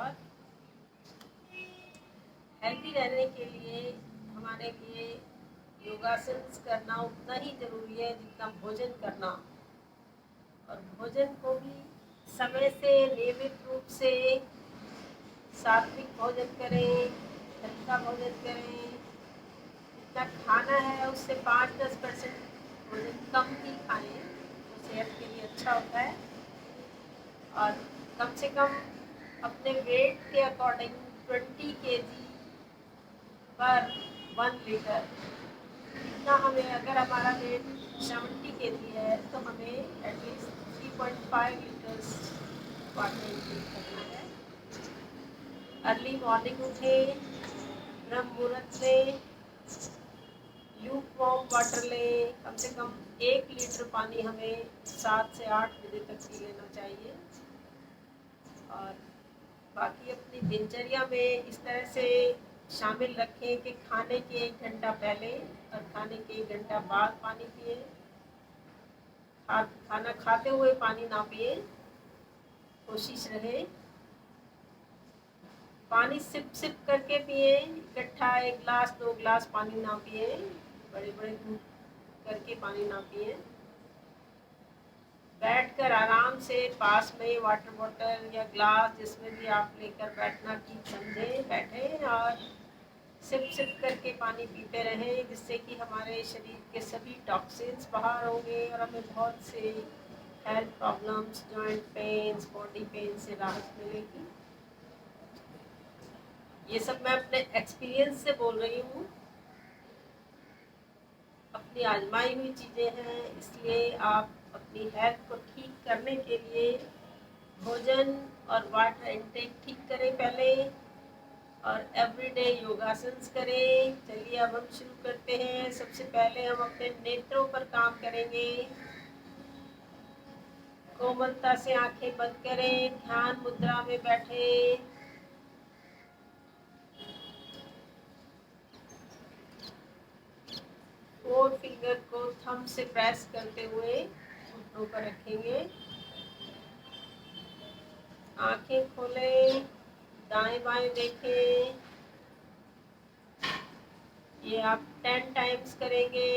नमस्कार। हेल्दी रहने के लिए हमारे लिए योगासन करना उतना ही ज़रूरी है जितना भोजन करना। और भोजन को भी समय से नियमित रूप से सात्विक भोजन करें, हल्का भोजन करें। जितना खाना है उससे 5-10% भोजन कम ही खाएं तो सेहत के लिए अच्छा होता है। और कम से कम अपने वेट के अकॉर्डिंग 20 kg पर 1 लीटर, इतना हमें, अगर हमारा वेट 70 kg है तो हमें एटलीस्ट 3.5 लीटर्स वाटर इंटेक करना है। अर्ली मॉर्निंग उठें, ब्रह्म मुहूर्त में ल्यूक वार्म वाटर लें। कम से कम 1 लीटर पानी हमें 7 से 8 बजे तक पी लेना चाहिए। और बाकी अपनी दिनचर्या में इस तरह से शामिल रखें कि खाने के 1 घंटा पहले और खाने के 1 घंटा बाद पानी पिए। खाना खाते हुए पानी ना पिए, कोशिश रहे। पानी सिप सिप करके पिए, इकट्ठा 1 गिलास 2 गिलास पानी ना पिए, बड़े बड़े घूंट करके पानी ना पिए। बैठकर आराम से पास में वाटर बॉटल या ग्लास जिसमें भी आप लेकर बैठना ठीक समझें, बैठें और सिप सिप करके पानी पीते रहें, जिससे कि हमारे शरीर के सभी टॉक्सिन्स बाहर होंगे और हमें बहुत से health problems, joint pains, body pain से राहत मिलेगी। ये सब मैं अपने एक्सपीरियंस से बोल रही हूँ, अपनी आजमाई हुई चीज़ें हैं। इसलिए आप अपनी हेल्थ को ठीक करने के लिए भोजन और वाटर इंटेक ठीक करें पहले, और एवरीडे योगासन करें। चलिए अब हम शुरू करते हैं। सबसे पहले हम अपने नेत्रों पर काम करेंगे। कोमलता से आंखें बंद करें, ध्यान मुद्रा में बैठे। 4 फिंगर को थंब से प्रेस करते हुए घुटनों पर रखेंगे। आंखें खोलें, दाएं बाएं देखें। ये आप 10 टाइम्स करेंगे।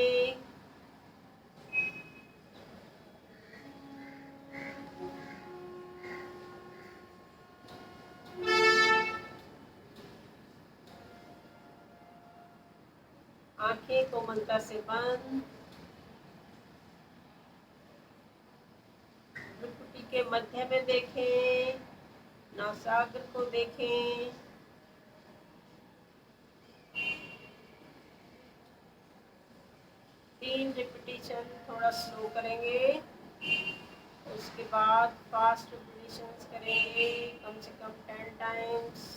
आंखें कोमलता से बंद। भ्रुकुटी के मध्य में देखें, नासाग्र को देखें। 3 रिपीटिशन थोड़ा स्लो करेंगे, उसके बाद फास्ट रिपीटिशंस करेंगे कम से कम 10 टाइम्स।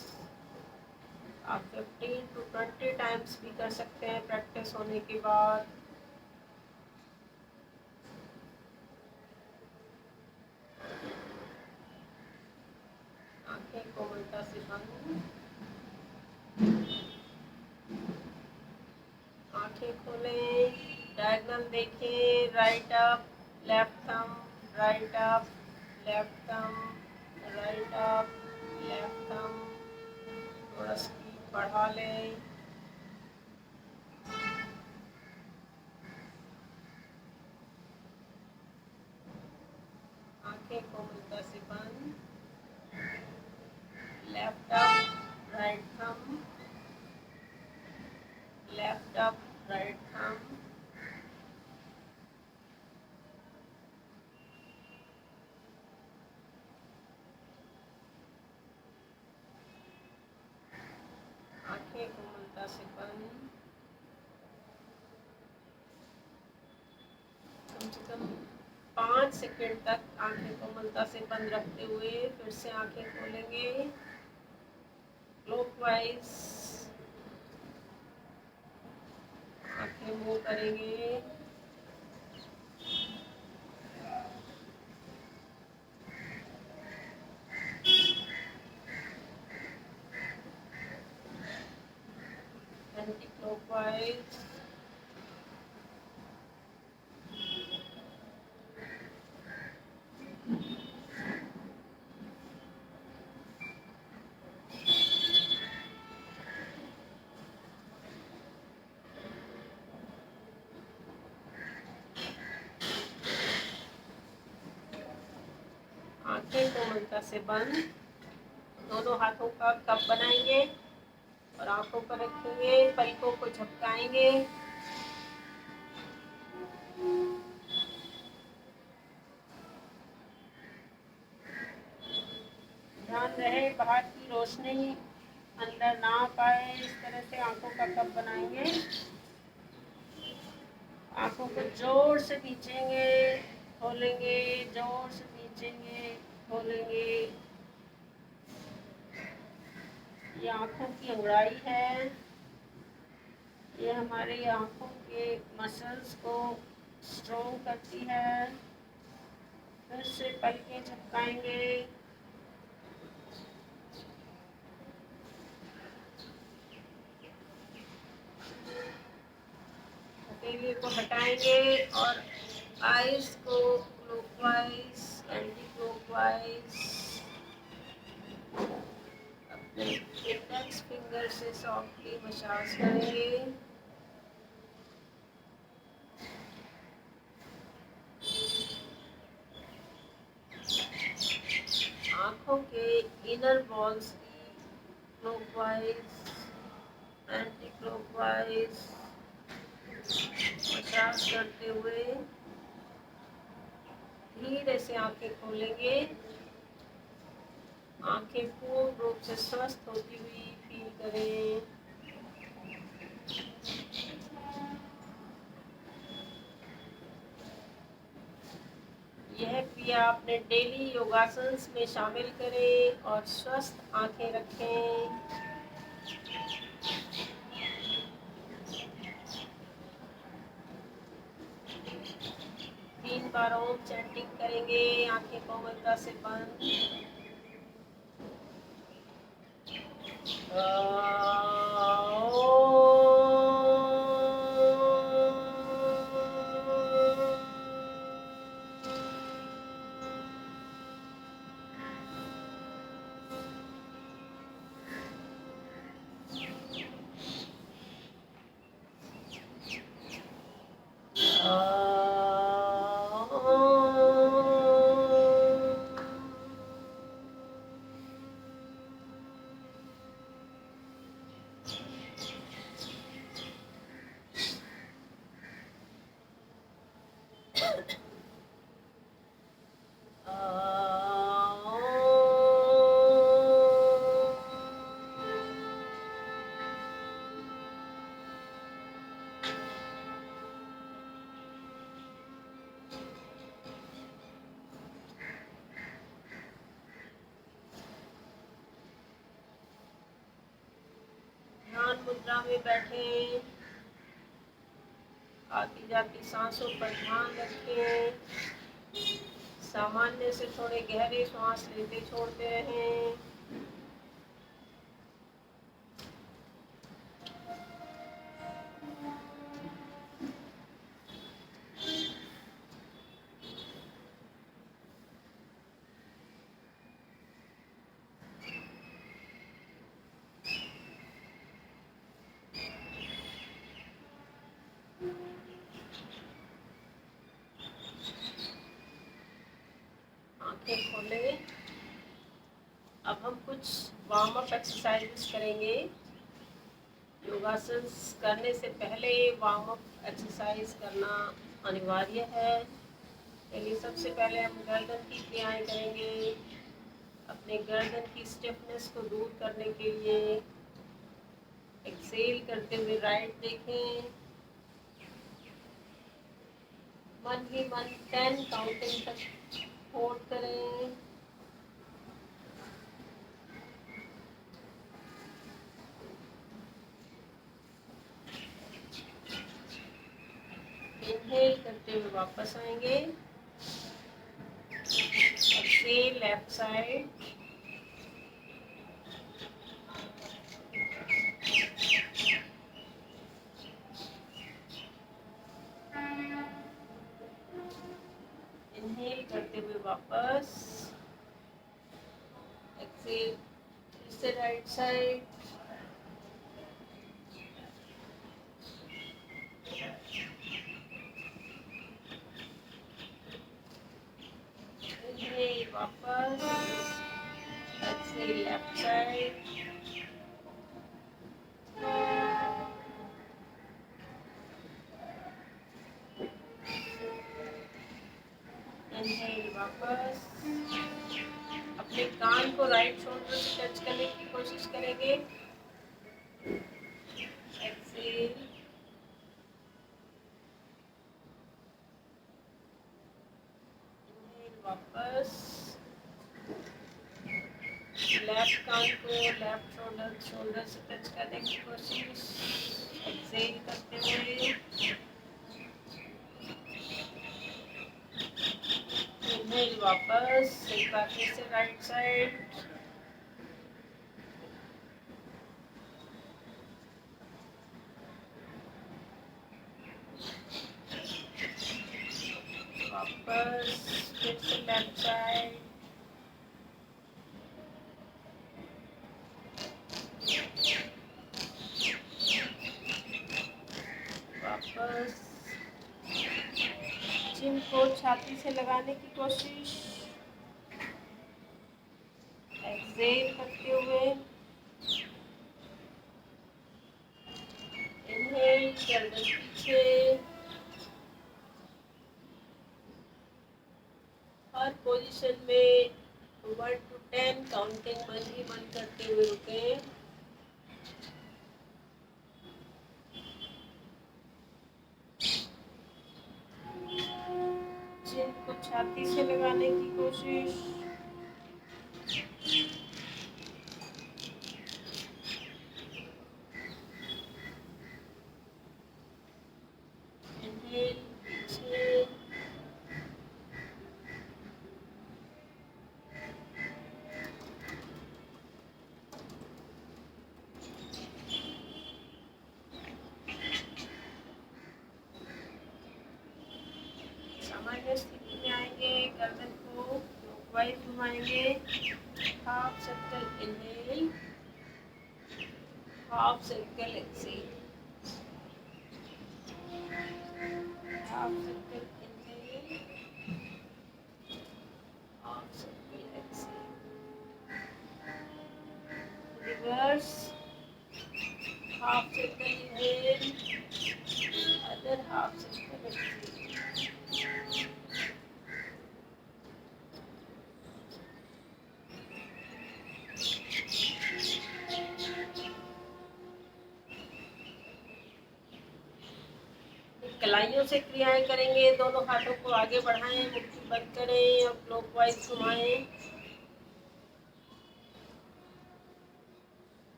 आप 15 to 20 टाइम्स भी कर सकते हैं प्रैक्टिस होने के बाद। आंखें कोमलता से बंद। आंखें खोलें, डायगोनल देखें, right up, left thumb, right up, left thumb, right up, left thumb. थोड़ा स्पीड बढ़ा लें। आंखें कोमलता से बंद। Left up, right thumb, left up, right thumb. आंखें कोमलता से बंद। कम से कम 5 सेकंड तक आंखें कोमलता से बंद रखते हुए फिर से आंखें खोलेंगे क्लॉकवाइज। आंखें मूव करेंगे। Anti clockwise. कोमलता से बंद। दोनों हाथों का कप बनाएंगे और आंखों पर रखेंगे, पलकों को झपकाएंगे। ध्यान रहे बाहर की रोशनी अंदर ना पाए, इस तरह से आंखों का कप बनाएंगे। आंखों को जोर से खींचेंगे, खोलेंगे, जोर से खींचेंगे, खोलेंगे। ये आंखों की अंगड़ाई है, ये हमारी आंखों के मसल्स को स्ट्रॉन्ग करती है। फिर से पलकें झपकाएंगे। हथेली को हटाएंगे और आइज को क्लॉकवाइज एंटी क्लॉकवाइज अपने इंडेक्स फिंगर से सॉफ्टली मसाज करेंगे। आंखों के इनर वॉल्स की क्लॉकवाइज एंटी क्लॉकवाइज मसाज करते हुए धीरे से आंखें खोलेंगे। आंखें पूर्ण रूप से स्वस्थ होती हुई फील करें। यह क्रिया अपने डेली योगासन्स में शामिल करें और स्वस्थ आंखें रखें। 3 बार ओम चैंटिंग करेंगे, आंखें कोमलता से बंद। ध्यान मुद्रा में बैठे, आती जाती सांसों पर ध्यान रखें। सामान्य से थोड़े गहरे सांस लेते छोड़ते रहें। आंखें खोलें। अब हम कुछ वार्म अप एक्सरसाइजेस करेंगे। योगासन करने से पहले वार्म अप एक्सरसाइज करना अनिवार्य है। चलिए सबसे पहले हम गर्दन की क्रियाएं करेंगे। अपने गर्दन की स्टिफनेस को दूर करने के लिए एक्सेल करते हुए राइट देखें। मन ही मन 10 काउंटिंग तक होल्ड करें। इनहेल करते हुए वापस आएंगे। Excel left side. इनहेल करते हुए वापस। एक्सेल फिर से राइट साइड। इनहेल वापस। Inhale, left side. Inhale, वापस अपने कान को राइट शोल्डर से टच करने की कोशिश करेंगे. Exhale. Inhale, वापस लेफ्ट कान को लेफ्ट शोल्डर से टच करने की कोशिश. एक्सेल करते हुए. इनहेल, वापस एक बार फिर से राइट साइड. वापस फिर से लेफ्ट साइड. वापस चिन को छाती से लगाने की कोशिश. एक्सेल करते हुए. इनहेल, गर्दन पीछे. हर पोजीशन में 1 to 10 काउंटिंग मन ही मन करते हुए रुके. चिन को छाती से लगाने की कोशिश. इनहेल, पीछे. सामान्य स्थिति में आएंगे. गर्दन को क्लॉकवाइज घुमाएंगे. Half circle inhale, half circle exhale. Half circle inhale, half circle exhale. Reverse. Half circle inhale, other half circle exhale. कलाइयों से क्रियाएं करेंगे. दोनों हाथों को आगे बढ़ाएं, मुट्ठी बंद करें और क्लॉकवाइज घुमाएं.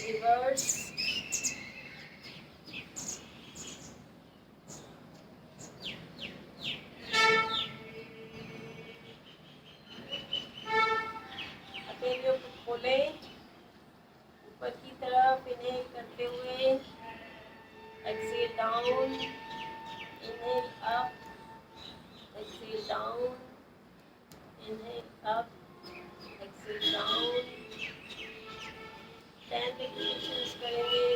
रिवर्स. हथेलियों को खोलें ऊपर की तरफ. इनहेल करते हुए. Exhale down. Inhale up. Exhale down. Inhale up. Exhale down. 10 repetitions करेंगे.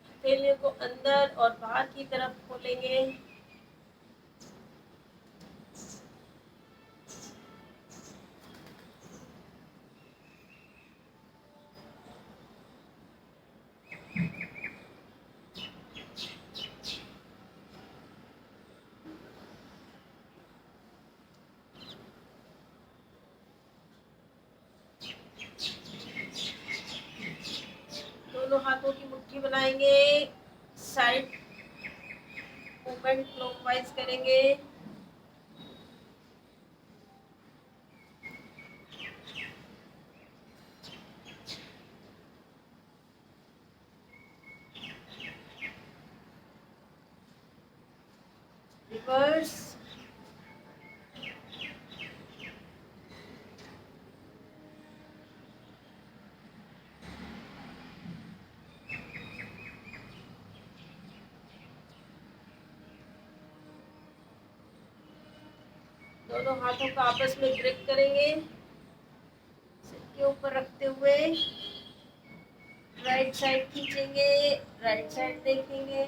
हथेलियों को अंदर और बाहर की तरफ खोलेंगे. दोनों हाथों की मुट्ठी बनाएंगे. साइड मूवमेंट क्लॉकवाइज करेंगे. रिवर्स. दोनों हाथों को आपस में ग्रिप करेंगे, सिर के ऊपर रखते हुए राइट साइड खींचेंगे, राइट साइड देखेंगे,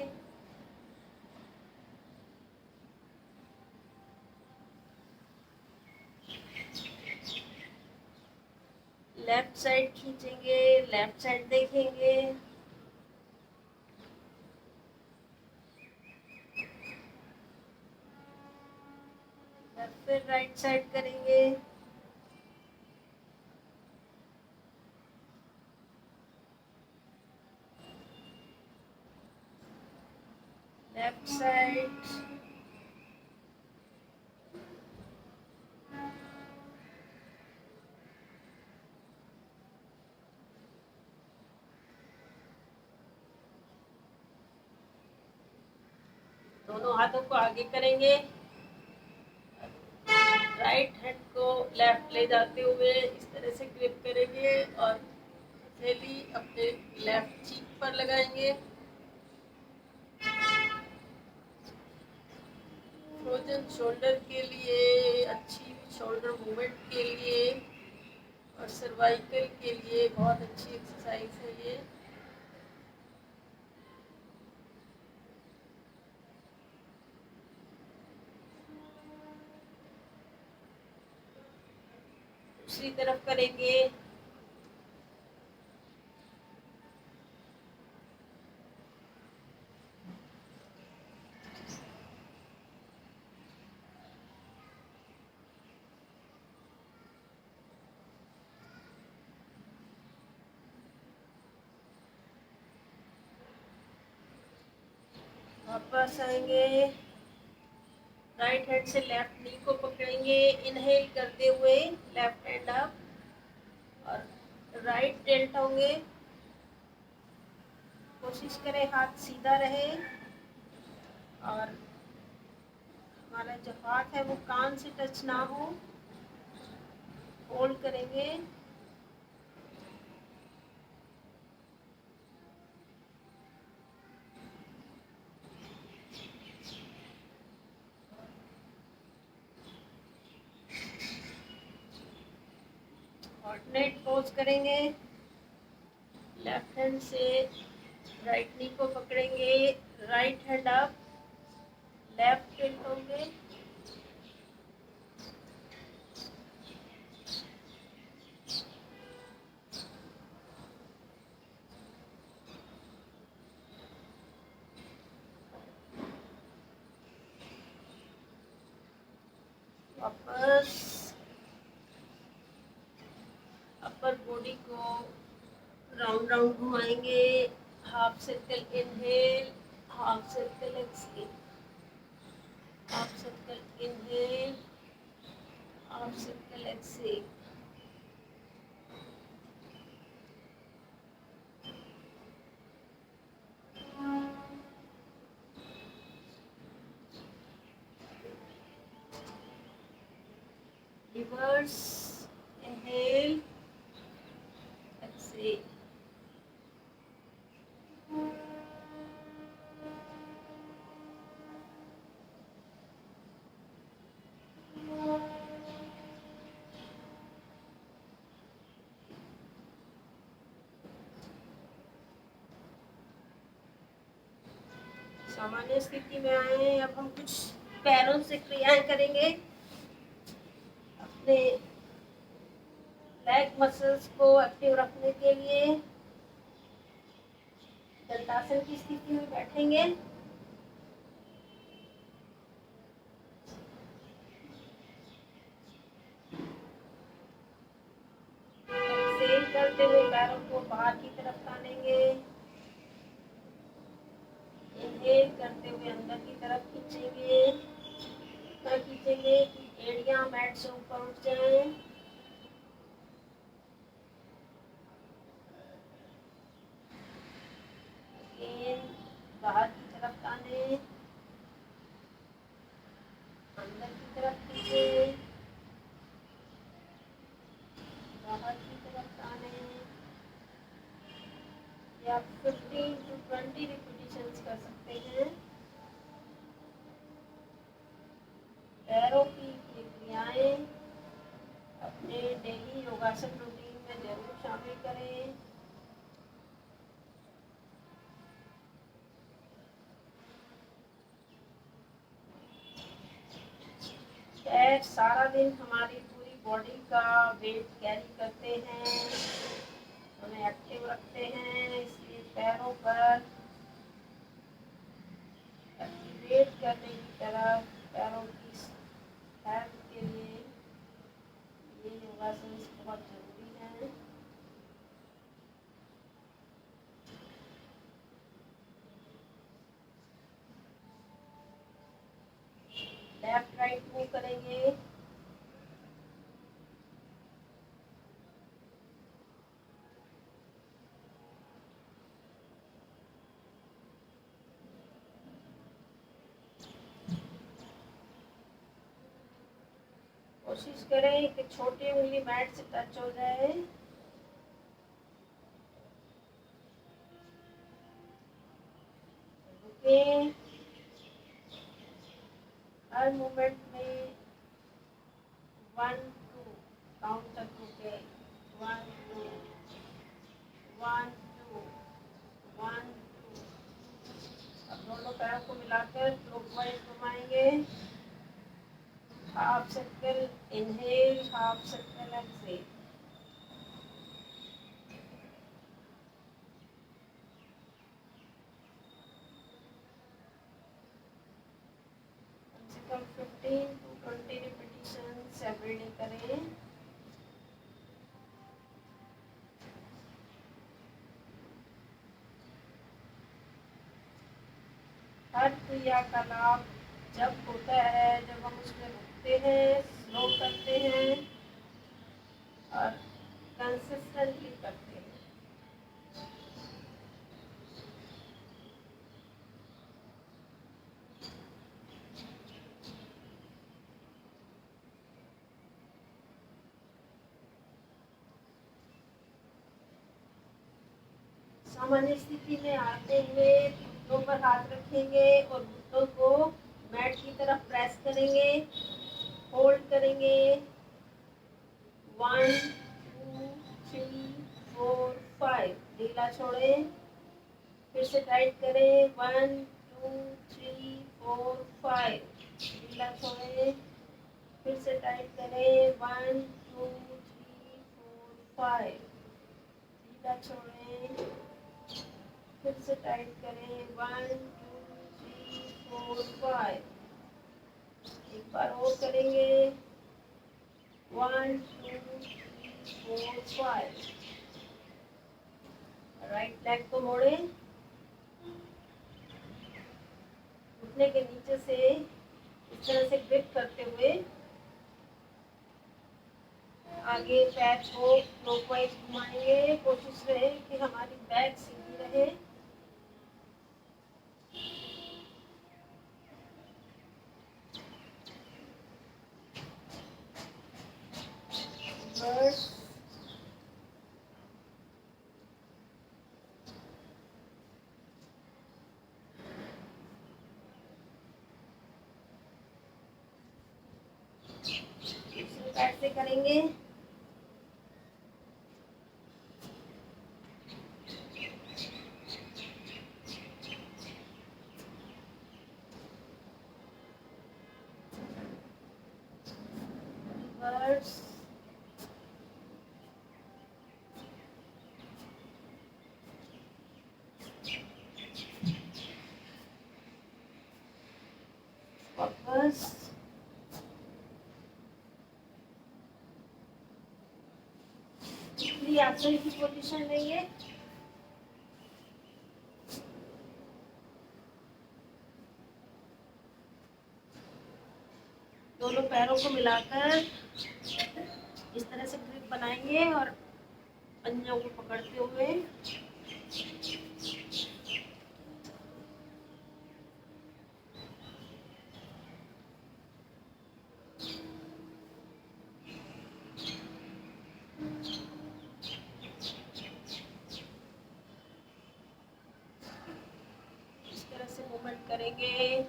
लेफ्ट साइड खींचेंगे, लेफ्ट साइड देखेंगे, फिर राइट साइड करेंगे, लेफ्ट साइड, दोनों हाथों को आगे करेंगे, राइट हैंड को लेफ्ट ले जाते हुए इस तरह से ग्रिप करेंगे और हथेली अपने लेफ्ट चीक पर लगाएंगे। फ्रोजन शोल्डर के लिए, अच्छी शोल्डर मूवमेंट के लिए और सर्वाइकल के लिए बहुत अच्छी एक्सरसाइज है ये। दूसरी तरफ करेंगे, वापस आएंगे, राइट हैंड से लेफ्ट नी को पकड़ेंगे, इनहेल करते हुए लेफ्ट हैंड अप और राइट टिल्ट होंगे। कोशिश करें हाथ सीधा रहे और हमारा जो हाथ है वो कान से टच ना हो। होल्ड करेंगे, ऑल्टरनेट पोज करेंगे, लेफ्ट हैंड से राइट नी को पकड़ेंगे, right hand up, left tilt होंगे, वापस अपर बॉडी को राउंड राउंड घुमाएंगे, half circle inhale, half circle exhale, half circle inhale, half circle exhale. Reverse inhale, exhale. सामान्य स्थिति में आए हैं। अब हम कुछ पैरों से क्रियाएं करेंगे। अपने लेग मसल्स को एक्टिव रखने के लिए दंतासन की स्थिति में बैठेंगे। एक्सहेल करते हुए पैरों को बाहर की तरफ तानेंगे। इनहेल करते हुए अंदर की तरफ खींचेंगे। इतना खींचेंगे कि एड़ियां मैट से ऊपर उठ जाएं। बाहर की तरफ ताने, अंदर की तरफ खींचे, बाहर की तरफ ताने। या 15 to 20 रिपीटिशंस कर सकते हैं। पैरों की योगासन रूटीन में जरूर शामिल करें। पैर सारा दिन हमारी पूरी बॉडी का वेट कैरी करते हैं, हमें एक्टिव रखते हैं, इसलिए पैरों पर एक्टिवेट करने की तरफ पैरों की हेल्थ के लिए ये योगासन बहुत जरूरी है। लेफ्ट राइट मूव करेंगे। कोशिश करें कि छोटी उंगली मैट से टच हो जाए। रुकें। हर मूवमेंट में 1 2 काउंट तक रुके। 1 2 1 2 1 2। अब दोनों पैरों को मिलाकर क्लॉकवाइज घुमाएंगे। Half circle inhale, half circle exhale. कम से कम 15 to 20 रिपीटिशंस एवरीडे करें। हर क्रिया का लाभ जब होता है जब हम उसमें रुकते हैं, स्लो करते हैं और कंसिस्टेंटली करते हैं। सामान्य स्थिति में आते हुए घुटनों पर हाथ रखेंगे और घुटनों को मैट की तरफ प्रेस करेंगे, होल्ड करेंगे। 1 2 3 4 5। ढीला छोड़ें, फिर से टाइट करें। 1 2 3 4 5। ढीला छोड़ें, फिर से टाइट करें। 1 2 3 4 5। ढीला छोड़ें, फिर से टाइट करें। 1 2 3 4 5। एक बार और करेंगे। 1 2 3 4 5। राइट लेग को मोड़ें। घुटने के नीचे से इस तरह से ग्रिप करते हुए आगे पैर को क्लॉकवाइज घुमाएंगे। कोशिश रहे कि हमारी बैक सीधी रहे। कैसे करेंगे? रिवर्स, वापस, आसन की पोजीशन लेंगे। दोनों पैरों को मिलाकर इस तरह से ग्रिप बनाएंगे और पंजों को पकड़ते हुए इस तरह से मूवमेंट करेंगे।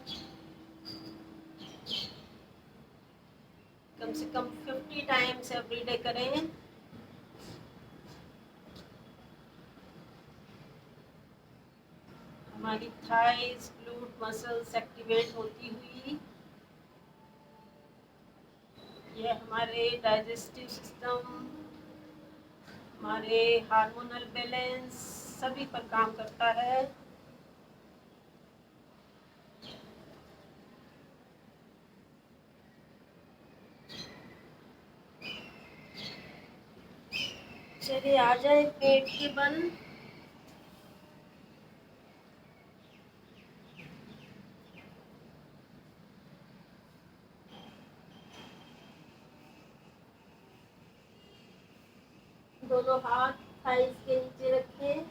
कम से कम 50 टाइम्स एवरी डे करें। हमारी थाइस ग्लूट मसल्स एक्टिवेट होती हुई ये हमारे डाइजेस्टिव सिस्टम, हमारे हार्मोनल बैलेंस सभी पर काम करता है। चलिए आ जाए पेट के बल। दोनों हाथ थाइस के नीचे रखें।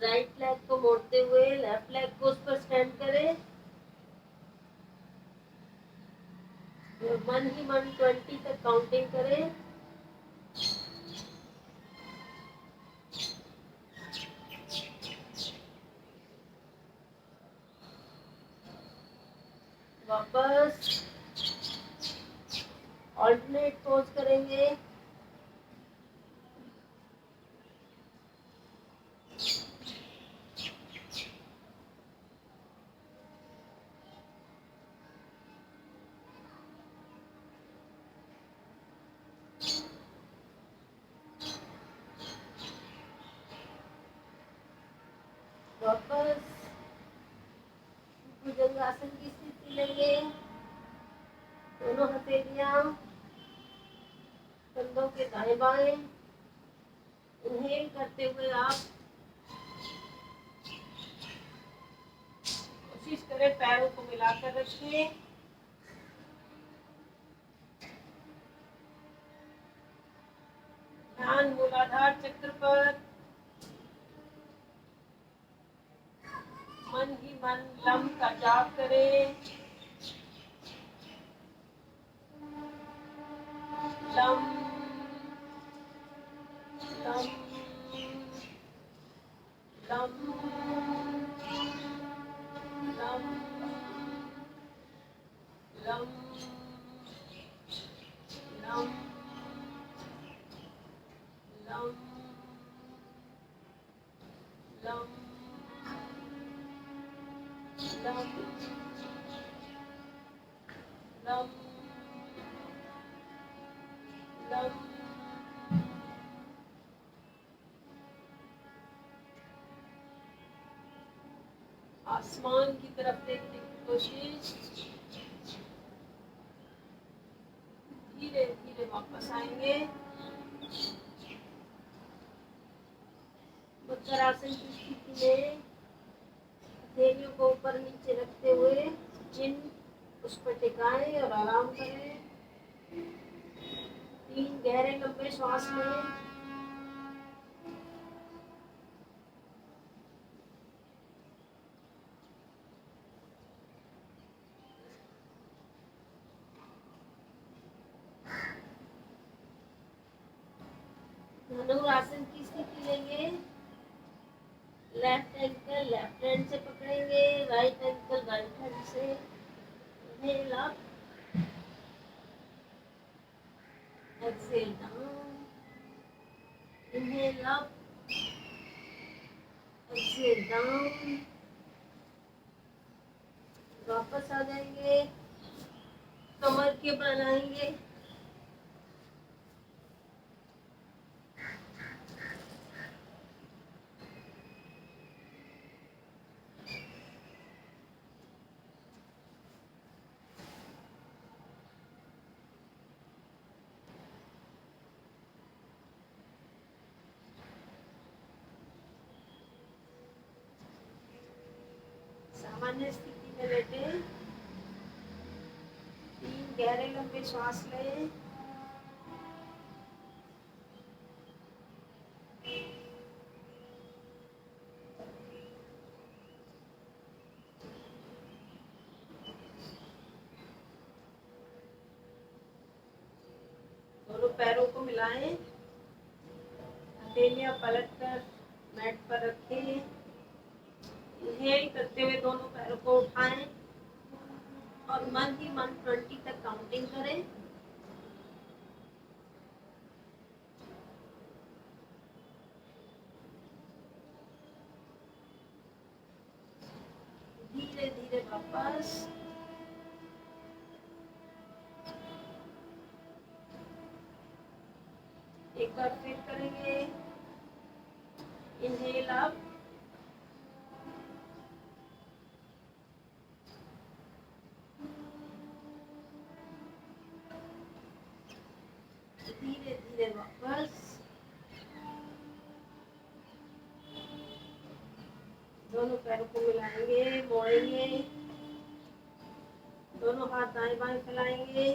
राइट लेग को मोड़ते हुए लेफ्ट लेग को उस पर स्टैंड करें। मन ही मन 20 तक काउंटिंग करें। वापस ऑल्टरनेट पोज करेंगे। वापस भुजंगासन की स्थिति लेंगे। दोनों हथेलियां कंधों के दाएं बाएं। इनहेल करते हुए आप कोशिश करें पैरों को मिलाकर रखें। ध्यान मूलाधार चक्र पर। मन ही मन लम का जाप करें। Lump lump lump lump lump lump lump lump lump lump lump. आसमान की तरफ देखने की कोशिश। धीरे धीरे वापस आएंगे। मुद्रासन की स्थिति में हथेलियों को ऊपर नीचे रखते हुए चिन उस पर टिकाएं और आराम करें। 3 गहरे लंबे श्वास लें। धनुरासन की स्थिति लेंगे। लेफ्ट एंकल लेफ्ट हैंड से पकड़ेंगे, राइट एंकल राइट हैंड से। Inhale up, exhale down. Inhale up, exhale down. वापस आ जाएंगे, कमर के बल आएंगे। सामान्य स्थिति में लेटे 3 गहरे लंबे श्वास लें। दोनों पैरों को मिलाएं। हथेलियां पलट कर मैट पर रखें। इनहेल करते हुए दोनों पैरों को उठाएं। और मन ही मन 20 तक काउंटिंग करें। धीरे धीरे वापस एक बार फिर करेंगे। इनहेल अप, धीरे धीरे वापस। दोनों पैरों को मिलाएंगे, मोड़ेंगे, दोनों हाथ दाएं बाएं फैलाएंगे।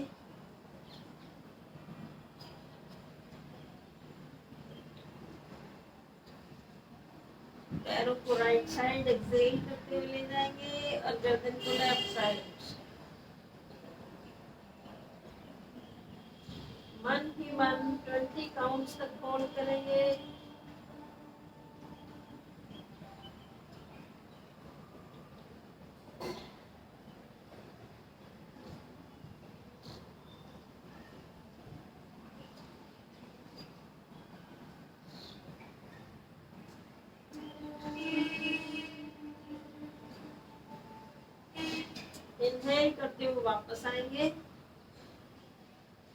पैरों को राइट साइड एक्सेल करते हुए ले जाएंगे और गर्दन को लेफ्ट साइड। मन ही मन 20 काउंट्स तक होल्ड करेंगे। इनहेल करते हुए वापस आएंगे।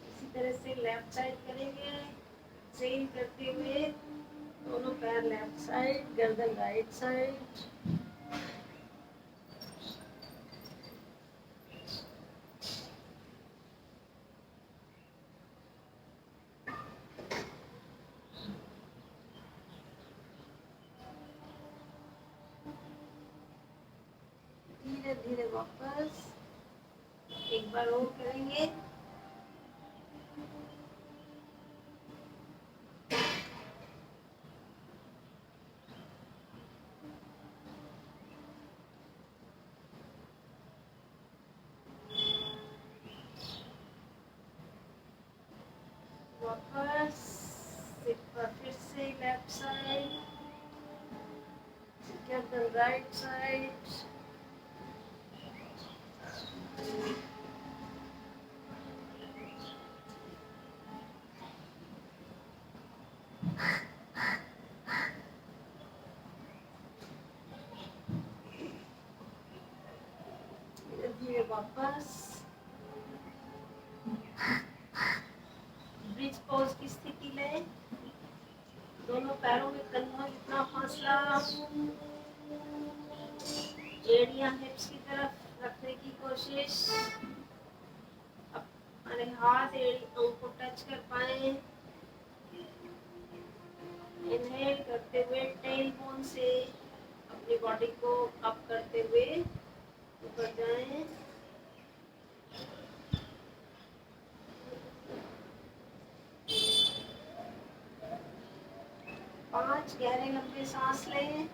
इसी तरह से लेफ्ट साइड करेंगे, एक्सेल करते हुए दोनों पैर लेफ्ट साइड, गर्दन राइट साइड। धीरे धीरे वापस एक बार और करेंगे। वापस एक बार फिर से लेफ्ट साइड, गर्दन राइट साइड। धीरे वापस ब्रिज पोज की स्थिति लें। दोनों पैरों में कंधों जितना फासला, एड़ियां हिप्स की तरफ रखने की कोशिश। अपने हाथ एड़ियों को टच कर पाए। इनहेल करते हुए टेल बोन से अपनी बॉडी को अप करते हुए ऊपर जाएं। 5 गहरे लंबे सांस लें।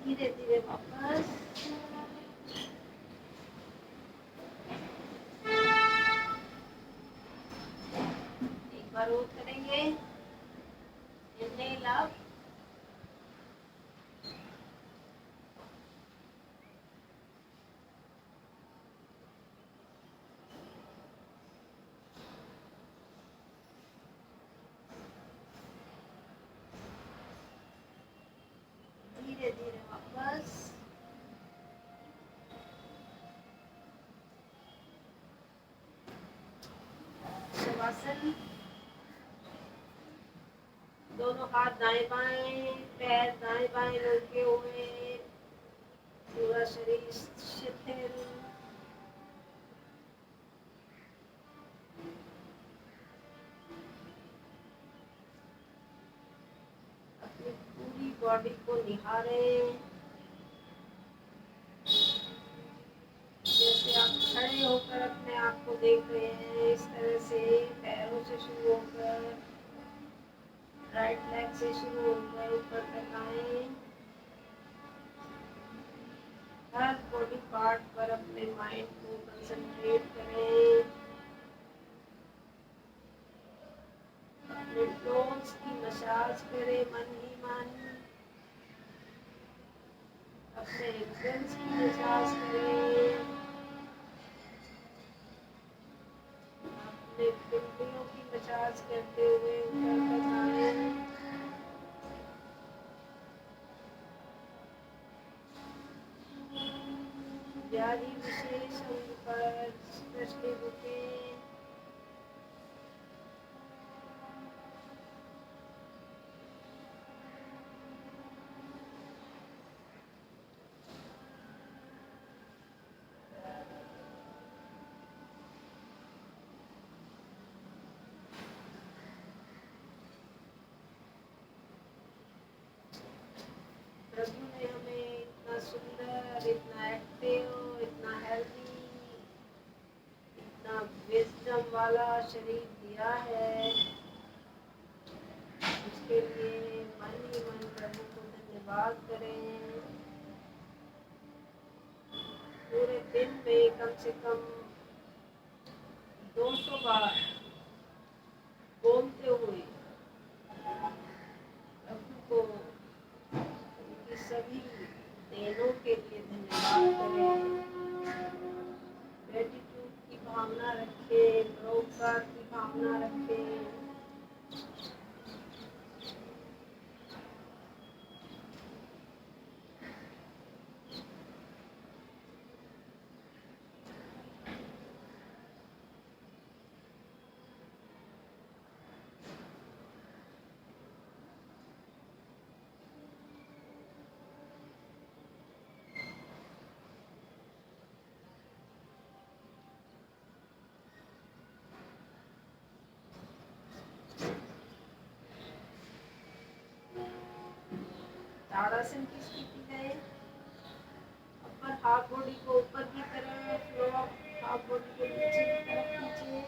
धीरे धीरे वापस एक बार और करेंगे। इनहेल अप, धीरे धीरे वापस शवासन। दोनों हाथ दाएं बाएं, पैर दाएं बाएं लुढ़के हुए, पूरा शरीर शिथिल। अपनी पूरी बॉडी को निहारें। जैसे आप खड़े होकर अपने आप को देख रहे हैं, इस तरह से पैरों से शुरू होकर राइट लेग से शुरू होकर ऊपर तक आए। हर बॉडी पार्ट पर अपने माइंड को कंसंट्रेट करें। मसाज करें मन ही मन। अपने एब्डोमेन की मसाज करें, अपने पिंडलियों की मसाज करते हुए ऊपर तक आए। व्याधि विशेष अंग पर स्पेशली रुकें। प्रभु ने हमें इतना सुंदर, इतना एक्टिव, इतना हेल्दी, इतना विजडम वाला शरीर दिया है। उसके लिए मन ही मन प्रभु को धन्यवाद करें। पूरे दिन में कम से कम 200 बार बोलते हुए प्रभु को उनकी सभी देनों के लिए धन्यवाद करें। ग्रेटिट्यूड की भावना रखें, परोपकार की भावना रखें। ताड़ासन की स्थिति में अपर हाफ बॉडी को ऊपर की तरफ, लोअर हाफ बॉडी को नीचे की तरफ खींचिए,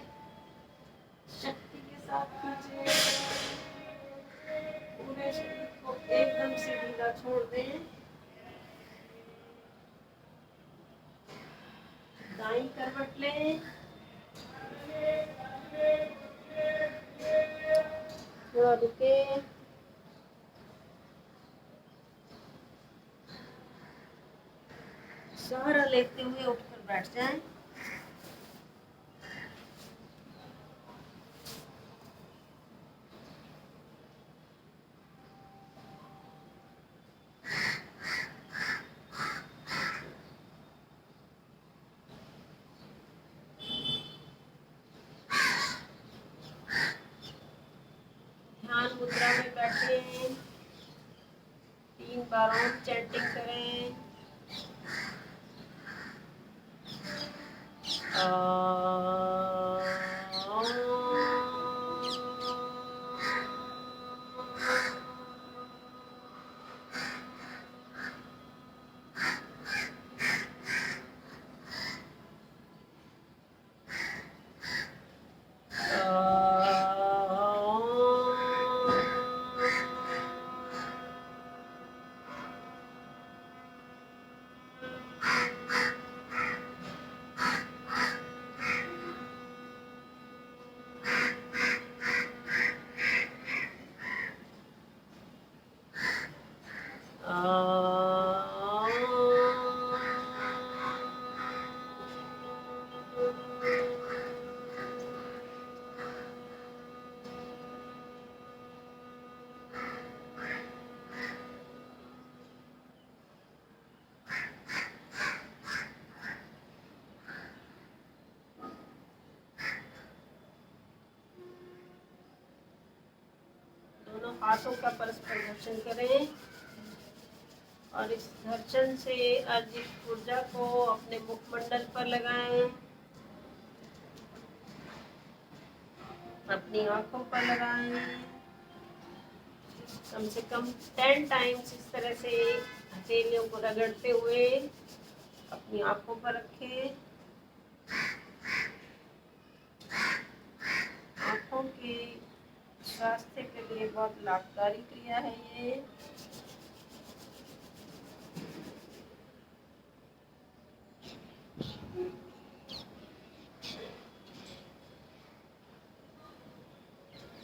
शक्ति के साथ खींचिए। पूरे शरीर को एकदम से ढीला छोड़ दें। दाईं करवट लें, थोड़ा रुके, सहारा लेते हुए उठकर बैठ जाएं। ध्यान मुद्रा में बैठे, 3 बार ओम चैंटिंग करें। दोनों हाथों का परस्पर घर्षण करें और इस घर्षण से अर्जित ऊर्जा को अपने मुखमंडल पर लगाएं, अपनी आंखों पर लगाएं। कम से कम 10 टाइम्स इस तरह से हथेलियों को रगड़ते हुए अपनी आंखों पर रखें। आंखों के स्वास्थ्य के लिए बहुत लाभकारी क्रिया है ये।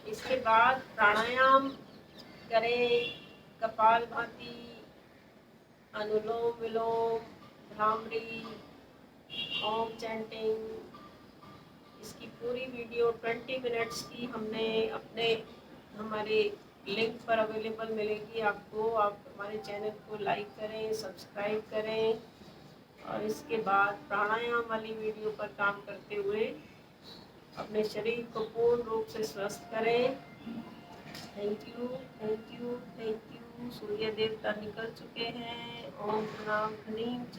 इसके बाद प्राणायाम करें। कपालभाति, अनुलोम विलोम, भ्रामरी, ओम चैंटिंग, इसकी पूरी वीडियो 20 मिनट्स की हमने हमारे लिंक पर अवेलेबल मिलेगी आपको। आप हमारे चैनल को लाइक करें, सब्सक्राइब करें और इसके बाद प्राणायाम वाली वीडियो पर काम करते हुए अपने शरीर को पूर्ण रूप से स्वस्थ करें। Thank you, thank you, thank you. सूर्य देवता निकल चुके हैं। ओम प्रणाम।